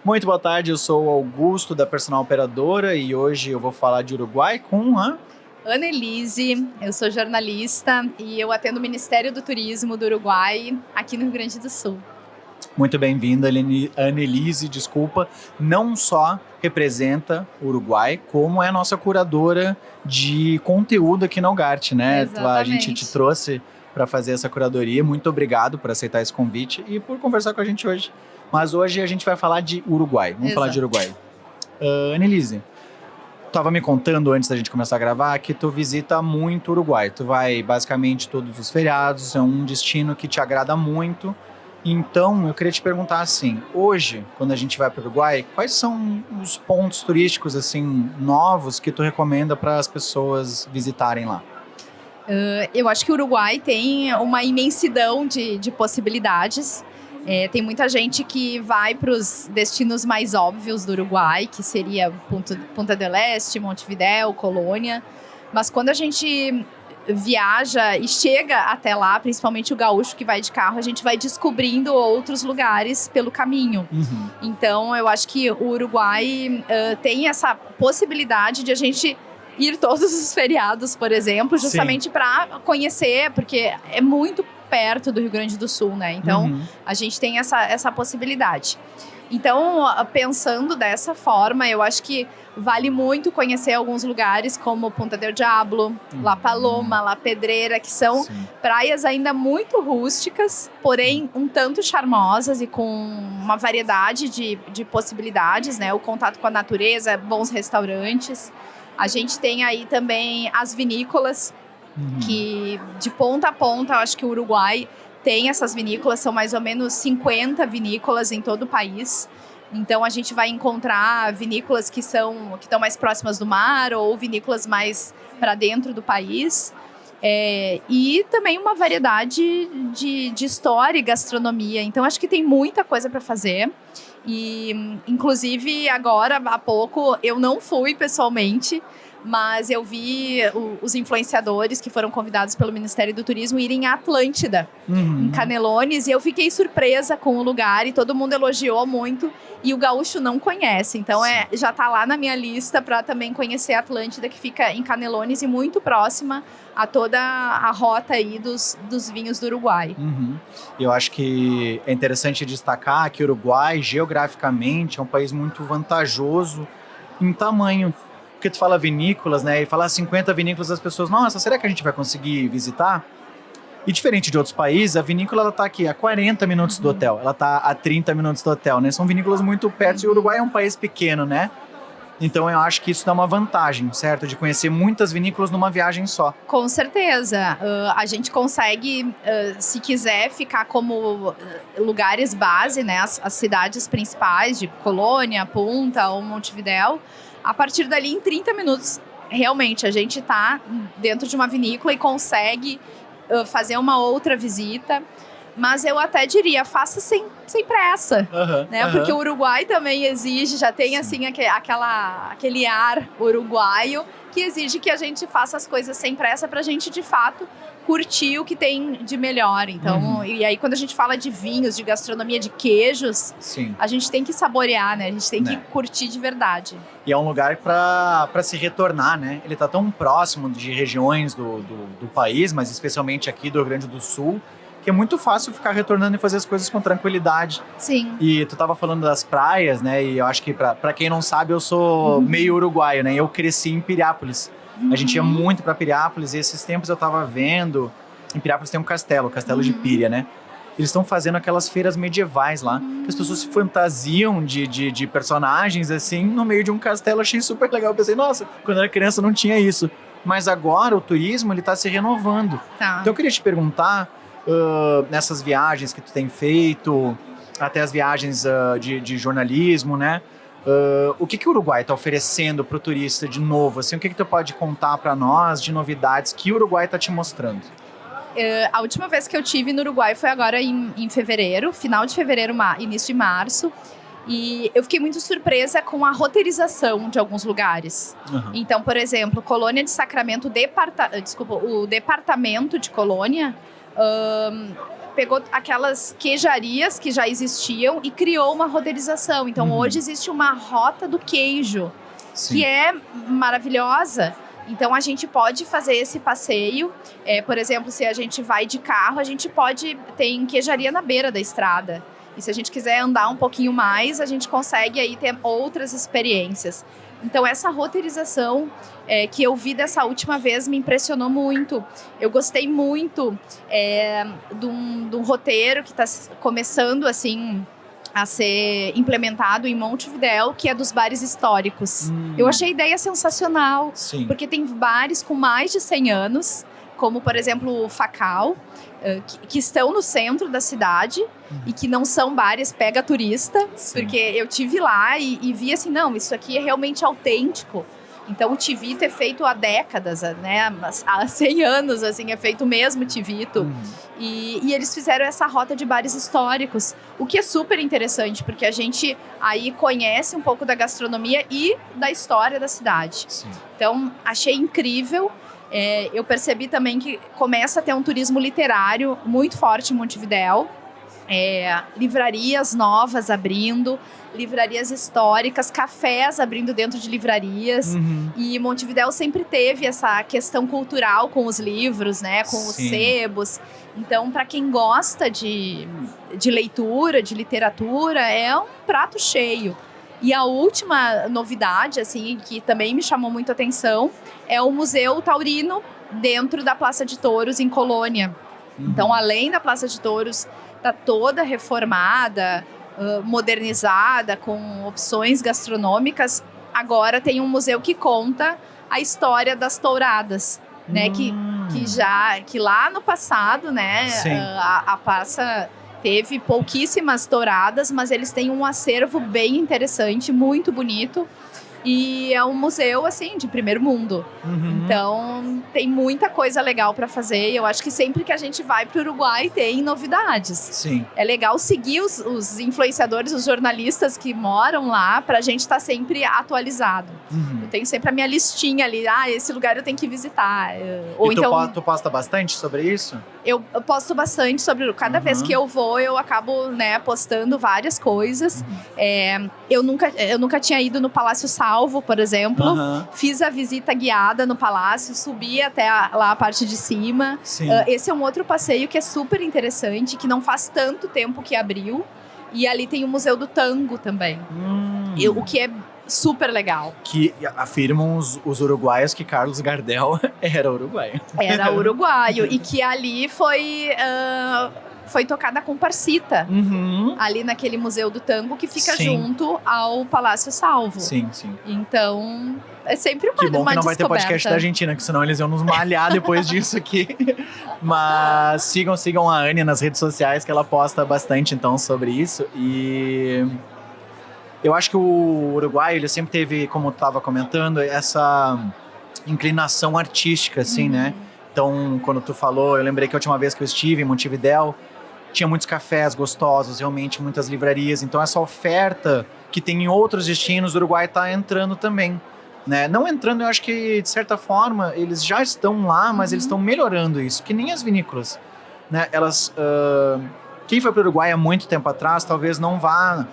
Muito boa tarde, eu sou o Augusto da Personal Operadora e hoje eu vou falar de Uruguai com a... Annelise, eu sou jornalista e eu atendo o Ministério do Turismo do Uruguai, aqui no Rio Grande do Sul. Muito bem-vinda, Annelise, desculpa. Não só representa o Uruguai, como é a nossa curadora de conteúdo aqui na Algarte, né? A gente te trouxe para fazer essa curadoria. Muito obrigado por aceitar esse convite e por conversar com a gente hoje. Mas hoje a gente vai falar de Uruguai. Vamos falar de Uruguai. Annelise, tu estava me contando antes da gente começar a gravar que tu visita muito o Uruguai. Tu vai basicamente todos os feriados, é um destino que te agrada muito. Então, eu queria te perguntar assim, hoje, quando a gente vai para o Uruguai, quais são os pontos turísticos assim novos que tu recomenda para as pessoas visitarem lá? Eu acho que o Uruguai tem uma imensidão de possibilidades. Tem muita gente que vai para os destinos mais óbvios do Uruguai, que seria Punta del Este, Montevidéu, Colônia. Mas quando a gente viaja e chega até lá, principalmente o gaúcho que vai de carro, a gente vai descobrindo outros lugares pelo caminho. Então, eu acho que o Uruguai tem essa possibilidade de a gente ir todos os feriados, por exemplo, justamente para conhecer, porque é muito perto do Rio Grande do Sul, né? Então, a gente tem essa possibilidade. Então, pensando dessa forma, eu acho que vale muito conhecer alguns lugares como Punta del Diablo, La Paloma, La Pedreira, que são praias ainda muito rústicas, porém um tanto charmosas e com uma variedade de possibilidades, né? O contato com a natureza, bons restaurantes. A gente tem aí também as vinícolas, que de ponta a ponta, eu acho que o Uruguai tem essas vinícolas, são mais ou menos 50 vinícolas em todo o país. Então, a gente vai encontrar vinícolas que estão mais próximas do mar ou vinícolas mais para dentro do país. E também uma variedade de história e gastronomia. Então, acho que tem muita coisa para fazer. E, inclusive, agora, há pouco, eu não fui pessoalmente, mas eu vi os influenciadores que foram convidados pelo Ministério do Turismo irem à Atlântida, em Canelones, e eu fiquei surpresa com o lugar e todo mundo elogiou muito, e o gaúcho não conhece, então já está lá na minha lista para também conhecer a Atlântida, que fica em Canelones e muito próxima a toda a rota aí dos vinhos do Uruguai. Eu acho que é interessante destacar que o Uruguai, geograficamente, é um país muito vantajoso em tamanho. Porque tu fala vinícolas, né? E fala 50 vinícolas, as pessoas, nossa, será que a gente vai conseguir visitar? E diferente de outros países, a vinícola ela tá aqui a 40 minutos do hotel, ela tá a 30 minutos do hotel, né? São vinícolas muito perto e o Uruguai é um país pequeno, né? Então eu acho que isso dá uma vantagem, certo? De conhecer muitas vinícolas numa viagem só. Com certeza. A gente consegue, se quiser, ficar como lugares base, né? As cidades principais de Colônia, Punta ou Montevidéu. A partir dali, em 30 minutos, realmente, a gente está dentro de uma vinícola e consegue fazer uma outra visita. Mas eu até diria, faça sem pressa, né? Porque o Uruguai também exige, já tem assim aquele ar uruguaio que exige que a gente faça as coisas sem pressa para a gente, de fato, curtir o que tem de melhor. Então, e aí quando a gente fala de vinhos, de gastronomia, de queijos, a gente tem que saborear, né? A gente tem que curtir de verdade. E é um lugar para se retornar, né? Ele está tão próximo de regiões do país, mas especialmente aqui do Rio Grande do Sul, que é muito fácil ficar retornando e fazer as coisas com tranquilidade. Sim. E tu tava falando das praias, né? E eu acho que, pra quem não sabe, eu sou meio uruguaio, né? Eu cresci em Piriápolis. A gente ia muito pra Piriápolis e esses tempos eu tava vendo... Em Piriápolis tem um castelo, o Castelo de Píria, né? Eles estão fazendo aquelas feiras medievais lá, que as pessoas se fantasiam de personagens, assim, no meio de um castelo. Eu achei super legal. Eu pensei, nossa, quando eu era criança não tinha isso. Mas agora o turismo, ele tá se renovando. Então eu queria te perguntar... nessas viagens que tu tem feito, até as viagens de jornalismo, né? O que o Uruguai está oferecendo para o turista de novo? Assim, o que tu pode contar para nós de novidades que o Uruguai está te mostrando? A última vez que eu tive no Uruguai foi agora em fevereiro, final de fevereiro, início de março. E eu fiquei muito surpresa com a roteirização de alguns lugares. Então, por exemplo, Colônia de Sacramento, o departamento de Colônia, pegou aquelas queijarias que já existiam e criou uma roteirização. Então, hoje existe uma rota do queijo, que é maravilhosa. Então, a gente pode fazer esse passeio. Por exemplo, se a gente vai de carro, a gente tem queijaria na beira da estrada. E se a gente quiser andar um pouquinho mais, a gente consegue aí ter outras experiências. Então, essa roteirização que eu vi dessa última vez me impressionou muito. Eu gostei muito de um roteiro que está começando, assim, a ser implementado em Montevidéu, que é dos bares históricos. Eu achei a ideia sensacional, porque tem bares com mais de 100 anos, como, por exemplo, o Facal, que estão no centro da cidade e que não são bares pega turista, porque eu tive lá e vi assim, não, isso aqui é realmente autêntico. Então, o Tivito é feito há décadas, né? Há 100 anos, assim, é feito o mesmo Tivito. E eles fizeram essa rota de bares históricos, o que é super interessante, porque a gente aí conhece um pouco da gastronomia e da história da cidade. Então, achei incrível. Eu percebi também que começa a ter um turismo literário muito forte em Montevidéu. Livrarias novas abrindo, livrarias históricas, cafés abrindo dentro de livrarias. E Montevidéu sempre teve essa questão cultural com os livros, né, com os sebos. Então, para quem gosta de leitura, de literatura, é um prato cheio. E a última novidade, assim, que também me chamou muito a atenção, é o Museu Taurino dentro da Praça de Touros, em Colônia. Então, além da Praça de Touros está toda reformada, modernizada, com opções gastronômicas, agora tem um museu que conta a história das touradas, né? Que lá no passado, né, a praça teve pouquíssimas touradas, mas eles têm um acervo bem interessante, muito bonito. E é um museu, assim, de primeiro mundo. Então, tem muita coisa legal para fazer. E eu acho que sempre que a gente vai para o Uruguai, tem novidades. É legal seguir os influenciadores, os jornalistas que moram lá, para a gente estar sempre atualizado. Eu tenho sempre a minha listinha ali. Esse lugar eu tenho que visitar. Ou então, tu posta bastante sobre isso? Eu posto bastante sobre... Cada vez que eu vou, eu acabo, né, postando várias coisas. Eu nunca tinha ido no Palácio Salvo, por exemplo. Fiz a visita guiada no palácio, subi até lá a parte de cima. Esse é um outro passeio que é super interessante, que não faz tanto tempo que abriu. E ali tem o Museu do Tango também. O que é super legal. Que afirmam os uruguaios que Carlos Gardel era uruguaio. Era uruguaio. E que ali foi tocada com Parcita. Ali naquele Museu do Tango, que fica junto ao Palácio Salvo. Então, é sempre uma descoberta. Que bom que não vai ter podcast da Argentina, que senão eles iam nos malhar depois disso aqui. Mas sigam a Anne nas redes sociais, que ela posta bastante, então, sobre isso. E eu acho que o Uruguai, ele sempre teve, como eu estava comentando, essa inclinação artística, assim, né? Então, quando tu falou, eu lembrei que a última vez que eu estive em Montevidéu, tinha muitos cafés gostosos, realmente muitas livrarias. Então, essa oferta que tem em outros destinos, o Uruguai está entrando também, né? Não entrando, eu acho que, de certa forma, eles já estão lá, mas eles estão melhorando isso, que nem as vinícolas, né? Elas... quem foi para o Uruguai há muito tempo atrás, talvez não vá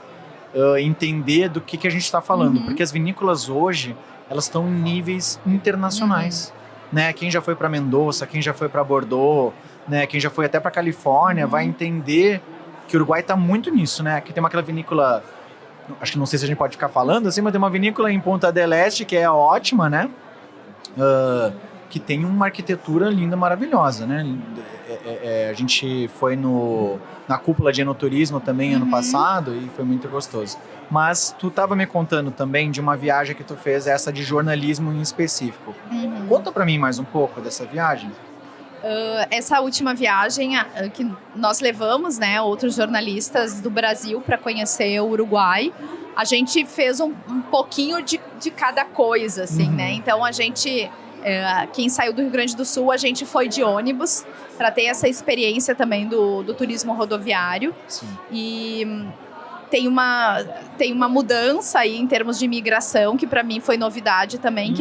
entender do que a gente está falando, porque as vinícolas hoje, elas estão em níveis internacionais, né? Quem já foi para Mendoza, quem já foi para Bordeaux, né? Quem já foi até para Califórnia, vai entender que o Uruguai está muito nisso, né? Aqui tem aquela vinícola, acho que não sei se a gente pode ficar falando assim, mas tem uma vinícola em Punta del Este que é ótima, né? Que tem uma arquitetura linda, maravilhosa, né? A gente foi na cúpula de enoturismo também ano passado e foi muito gostoso. Mas tu estava me contando também de uma viagem que tu fez, essa de jornalismo em específico. Conta para mim mais um pouco dessa viagem. Essa última viagem que nós levamos, né, outros jornalistas do Brasil para conhecer o Uruguai, a gente fez um pouquinho de cada coisa, assim, né? Então a gente... quem saiu do Rio Grande do Sul, a gente foi de ônibus para ter essa experiência também do turismo rodoviário. E tem uma mudança aí em termos de imigração, que para mim foi novidade também,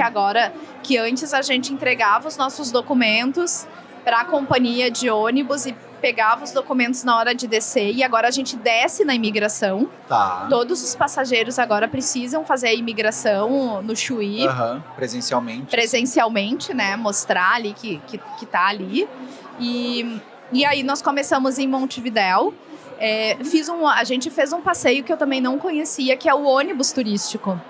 que antes a gente entregava os nossos documentos para a companhia de ônibus e pegava os documentos na hora de descer e agora a gente desce na imigração. Tá. Todos os passageiros agora precisam fazer a imigração no Chuí. Presencialmente. Presencialmente, né? Mostrar ali que tá ali. E aí nós começamos em Montevidéu. A gente fez um passeio que eu também não conhecia, que é o ônibus turístico.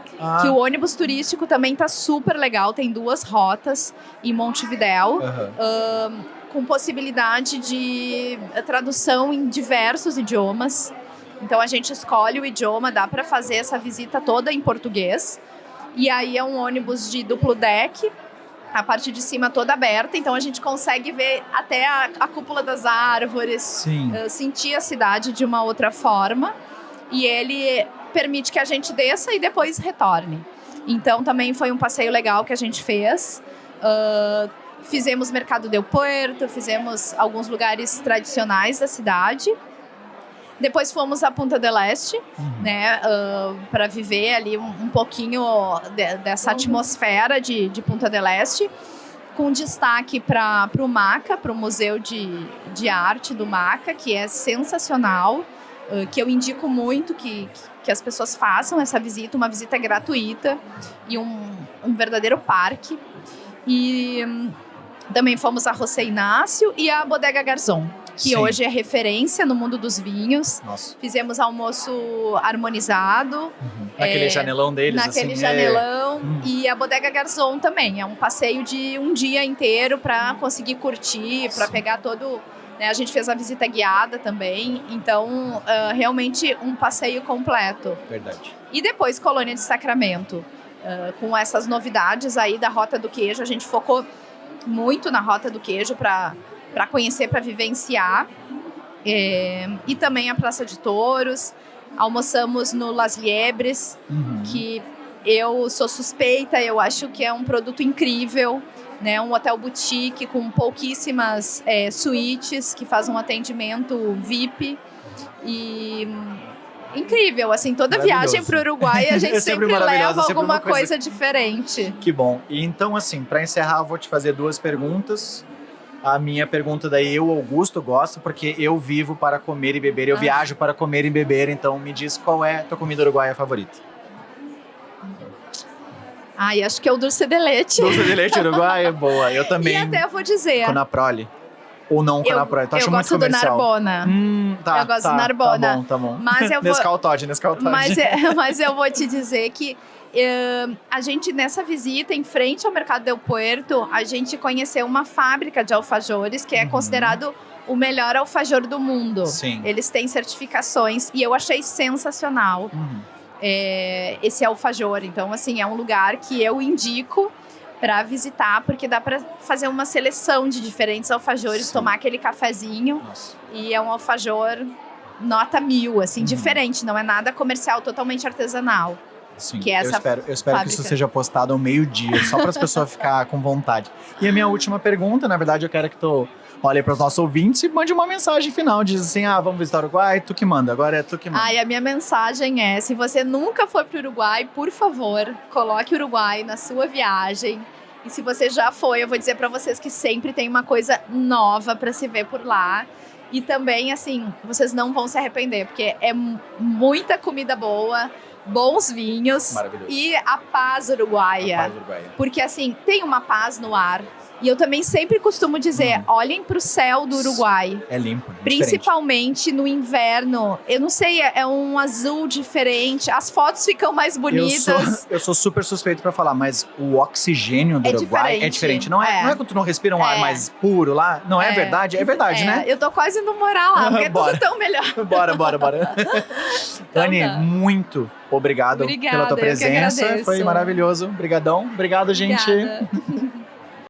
Que o ônibus turístico também tá super legal. Tem 2 rotas em Montevidéu. Com possibilidade de tradução em diversos idiomas. Então a gente escolhe o idioma, dá para fazer essa visita toda em português. E aí é um ônibus de duplo deck, a parte de cima toda aberta, então a gente consegue ver até a cúpula das árvores, sentir a cidade de uma outra forma. E ele permite que a gente desça e depois retorne. Então também foi um passeio legal que a gente fez. Fizemos Mercado del Puerto, fizemos alguns lugares tradicionais da cidade. Depois fomos a Punta del Este, né, para viver ali um pouquinho dessa atmosfera de Punta del Este, com destaque para o MACA, para o Museu de Arte do MACA, que é sensacional, que eu indico muito que as pessoas façam essa visita, uma visita gratuita e um verdadeiro parque. E também fomos a José Inácio e a Bodega Garzón, que hoje é referência no mundo dos vinhos. Nossa. Fizemos almoço harmonizado. Naquele janelão deles, naquele janelão. E a Bodega Garzón também. É um passeio de um dia inteiro para conseguir curtir, para pegar todo... Né, a gente fez a visita guiada também. Então, realmente um passeio completo. Verdade. E depois Colônia de Sacramento. Com essas novidades aí da Rota do Queijo, a gente focou muito na Rota do Queijo para conhecer, para vivenciar. E também a Praça de Touros. Almoçamos no Las Liebres, que eu sou suspeita, eu acho que é um produto incrível, né? Um hotel boutique com pouquíssimas suítes, que faz um atendimento VIP. E incrível, assim, toda viagem para o Uruguai a gente sempre leva alguma coisa diferente. Que bom. E então, assim, para encerrar, eu vou te fazer 2 perguntas. A minha pergunta daí, eu, Augusto, gosto, porque eu vivo para comer e beber, eu viajo para comer e beber, então me diz qual é a tua comida uruguaia favorita. Acho que é o dulce de leite. Dulce de leite uruguaia, boa. Eu também. E até eu vou dizer... Conaprole. Ou não Conaprole, tu acha muito comercial. Eu gosto do Narbona. Eu gosto do Narbona. Tá bom. Mas eu vou... Nescau Todd. Mas eu vou te dizer que a gente, nessa visita, em frente ao Mercado del Puerto, a gente conheceu uma fábrica de alfajores que é considerado o melhor alfajor do mundo. Sim. Eles têm certificações e eu achei sensacional esse alfajor. Então, assim, é um lugar que eu indico para visitar, porque dá para fazer uma seleção de diferentes alfajores, tomar aquele cafezinho. Nossa. E é um alfajor nota 1000, assim, diferente, não é nada comercial, totalmente artesanal. Sim, que é essa eu espero que isso seja postado ao meio-dia, só para as pessoas ficarem com vontade. E a minha última pergunta, na verdade, eu quero que tu olhe para os nossos ouvintes e mande uma mensagem final, diz assim, vamos visitar o Uruguai, tu que manda, agora é tu que manda. A minha mensagem é, se você nunca foi para o Uruguai, por favor, coloque o Uruguai na sua viagem. E se você já foi, eu vou dizer para vocês que sempre tem uma coisa nova para se ver por lá. E também, assim, vocês não vão se arrepender, porque é muita comida boa, bons vinhos e a paz uruguaia. Porque, assim, tem uma paz no ar. E eu também sempre costumo dizer, olhem para o céu do Uruguai. É limpo, principalmente no inverno. Eu não sei, é um azul diferente. As fotos ficam mais bonitas. Eu sou super suspeito para falar, mas o oxigênio do Uruguai é diferente. Não é que tu não respira um ar mais puro lá? Não é verdade? É verdade, né? Eu tô quase indo morar lá, porque é tudo tão melhor. Bora. Anny, muito obrigado pela tua presença. Foi maravilhoso. Obrigadão. Obrigado, gente. Obrigada.